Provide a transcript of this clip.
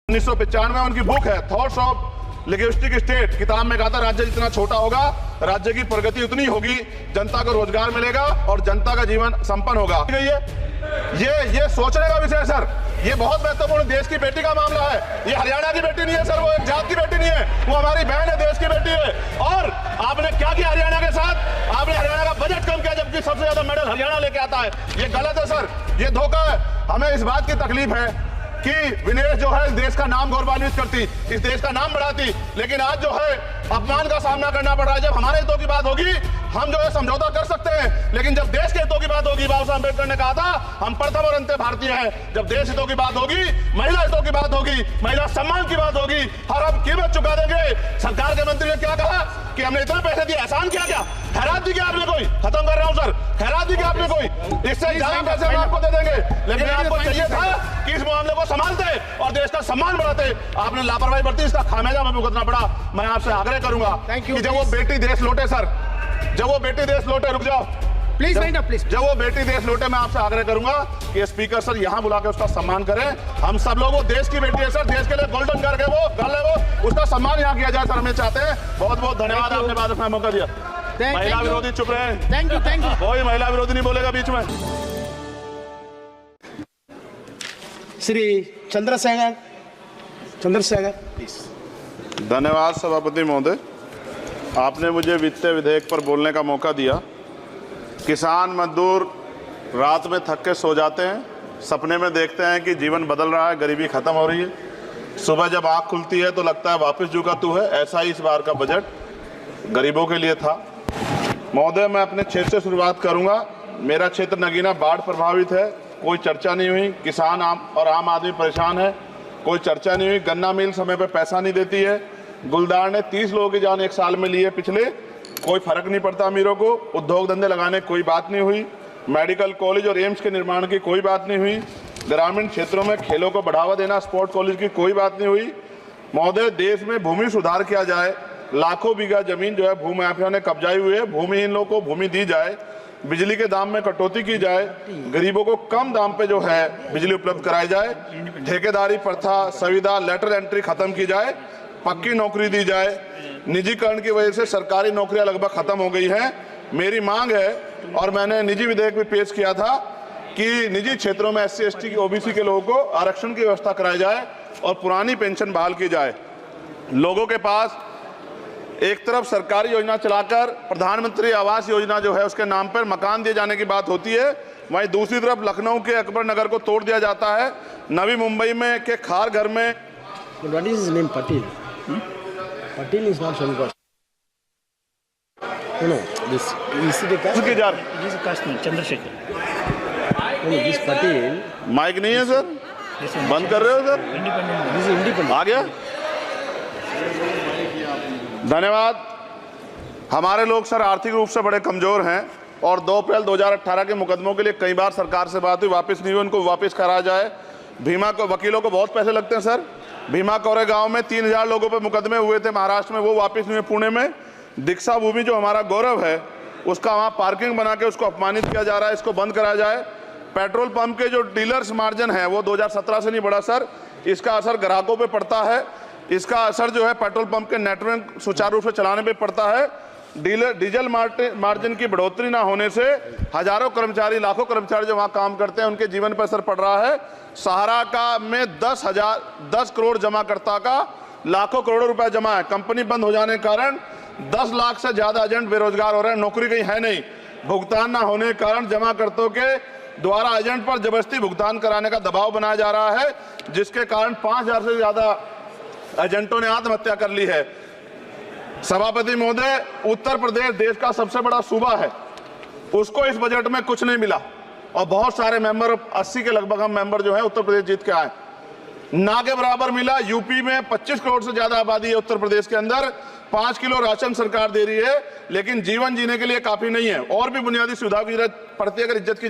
1995 में उनकी बुक है थॉट्स ऑफ लिंग्विस्टिक स्टेट। किताब में कहा था राज्य जितना छोटा होगा राज्य की प्रगति उतनी होगी, जनता को रोजगार मिलेगा और जनता का जीवन संपन्न होगा। ये सोचने का विषय है सर, ये बहुत महत्वपूर्ण देश की बेटी का मामला है। ये हरियाणा की बेटी नहीं है सर, वो एक जात की बेटी नहीं है, वो हमारी बहन है, देश की बेटी है। और आपने क्या किया हरियाणा के साथ? आपने हरियाणा का बजट कम किया जबकि सबसे ज्यादा मेडल हरियाणा लेके आता है। ये गलत है सर, ये धोखा है। हमें इस बात की तकलीफ है कि विनेश जो है इस देश का नाम गौरवान्वित करती, इस देश का नाम बढ़ाती, लेकिन आज जो है अपमान का सामना करना पड़ रहा है। जब हमारे हितों की बात होगी हम जो है समझौता कर सकते हैं, लेकिन जब देश के हितों की बात होगी, बाबा साहब अम्बेडकर ने कहा था हम प्रथम और अंत्य भारतीय हैं। जब देश हितों की बात होगी, महिला हितों की बात होगी, महिला सम्मान की बात होगी, हर हम कीमत चुका देंगे। सरकार के मंत्री ने क्या कहा कि हमने इतने पैसे दिए, एहसान किया क्या? खैरात दी क्या आपने कोई? खत्म कर रहा हूं सर, खैरात दी क्या आपने कोई? इससे ज्यादा पैसे हम आपको दे देंगे, लेकिन आपको चाहिए था कि इस मामले को संभालते और देश का सम्मान बढ़ाते। आपने लापरवाही बरती, इसका खामियाजा हमें भुगतना पड़ा। मैं आपसे आग्रह करूंगा कि जब वो बेटी देश लौटे सर, जब वो बेटी देश लौटे, रुक जाओ प्लीज प्लीज, जब वो बेटी देश लौटे मैं आपसे आग्रह करूंगा कि स्पीकर सर यहाँ बुला के उसका सम्मान करें। हम सब लोग, वो देश की बेटी है सर, देश के लिए गोल्डन करके वो गर्ल है, वो उसका सम्मान यहाँ किया जाए सर, हमें चाहते हैं। बहुत बहुत धन्यवाद, आपने बात रखने का मौका दिया। महिला विरोधी चुप रहे। थैंक यू कोई महिला विरोधी नहीं बोलेगा बीच में। श्री चंद्रशेखर प्लीज। धन्यवाद सभापति महोदय, आपने मुझे वित्तीय विधेयक पर बोलने का मौका दिया। किसान मजदूर रात में थक के सो जाते हैं, सपने में देखते हैं कि जीवन बदल रहा है, गरीबी खत्म हो रही है। सुबह जब आँख खुलती है तो लगता है वापस झुका तू है। ऐसा ही इस बार का बजट गरीबों के लिए था। महोदय, मैं अपने क्षेत्र से शुरुआत करूंगा। मेरा क्षेत्र नगीना बाढ़ प्रभावित है, कोई चर्चा नहीं हुई। किसान और आम आदमी परेशान है, कोई चर्चा नहीं हुई। गन्ना मिल समय पर पैसा नहीं देती है। गुलदार ने 30 लोगों की जान एक साल में ली है पिछले, कोई फर्क नहीं पड़ता अमीरों को। उद्योग धंधे लगाने कोई बात नहीं हुई। मेडिकल कॉलेज और एम्स के निर्माण की कोई बात नहीं हुई। ग्रामीण क्षेत्रों में खेलों को बढ़ावा देना, स्पोर्ट कॉलेज की कोई बात नहीं हुई। महोदय, देश में भूमि सुधार किया जाए, लाखों बीघा जमीन जो है भूमाफिया ने कब्जाई हुई है, भूमिहीन लोगों को भूमि दी जाए, बिजली के दाम में कटौती की जाए, गरीबों को कम दाम पे जो है बिजली उपलब्ध कराई जाए, ठेकेदारी प्रथा, संविदा, लेटर एंट्री खत्म की जाए, पक्की नौकरी दी जाए। निजीकरण की वजह से सरकारी नौकरियां लगभग खत्म हो गई हैं। मेरी मांग है, और मैंने निजी विधेयक भी पेश किया था, कि निजी क्षेत्रों में SC ST की OBC के लोगों को आरक्षण की व्यवस्था कराई जाए और पुरानी पेंशन बहाल की जाए। लोगों के पास एक तरफ सरकारी योजना चलाकर प्रधानमंत्री आवास योजना जो है उसके नाम पर मकान दिए जाने की बात होती है, वहीं दूसरी तरफ लखनऊ के अकबर नगर को तोड़ दिया जाता है। नवी मुंबई में के खार घर में What is his name? Patil. Patil is not Shankar. No, this is the caste. उसकी जार This is caste name, Chandrasekhar. No, this Patil. Mike नहीं है सर, बंद कर रहे हो sir? Independent. This is independent. आ गया। धन्यवाद। हमारे लोग सर आर्थिक रूप से बड़े कमजोर हैं और 2 अप्रैल 2018 के मुकदमों के लिए कई बार सरकार से बात हुई, वापस नहीं हुई। उनको वापस करा जाए। भीमा को वकीलों को बहुत पैसे लगते हैं सर। भीमा कोरे गांव में 3000 लोगों पे मुकदमे हुए थे महाराष्ट्र में, वो वापस नहीं हुए। पुणे में दीक्षा भूमि जो हमारा गौरव है उसका वहाँ पार्किंग बना के उसको अपमानित किया जा रहा है, इसको बंद करा जाए। पेट्रोल पंप के जो डीलर्स मार्जिन है वो 2017 से नहीं बढ़ा सर, इसका असर ग्राहकों पे पड़ता है। इसका असर जो है पेट्रोल पंप के नेटवर्क सुचारू रूप से चलाने पे पड़ता है। डीजल मार्जिन की बढ़ोतरी ना होने से हजारों कर्मचारी, लाखों कर्मचारी जो वहाँ काम करते हैं उनके जीवन पर असर पड़ रहा है। सहारा का में 10 करोड़ जमाकर्ता का लाखों करोड़ों रुपए जमा है। कंपनी बंद हो जाने के कारण 10 लाख से ज्यादा एजेंट बेरोजगार हो रहे हैं, नौकरी कहीं है नहीं। भुगतान ना होने के कारण जमाकर्ताओं के द्वारा एजेंट पर जबरदस्ती भुगतान कराने का दबाव बनाया जा रहा है, जिसके कारण 5000 से ज्यादा एजेंटों ने आत्महत्या कर ली है। सभापति महोदय, उत्तर प्रदेश देश का सबसे बड़ा सूबा है, उसको इस बजट में कुछ नहीं मिला और बहुत सारे मेंबर, 80 के लगभग हम मेंबर जो है उत्तर प्रदेश जीत के आए, ना के बराबर मिला। यूपी में 25 करोड़ से ज्यादा आबादी है उत्तर प्रदेश के अंदर, 5 किलो राशन सरकार दे रही है, लेकिन जीवन जीने के लिए काफी नहीं है। और भी बुनियादी सुविधाओं की जरूरत पड़ती है अगर इज्जत की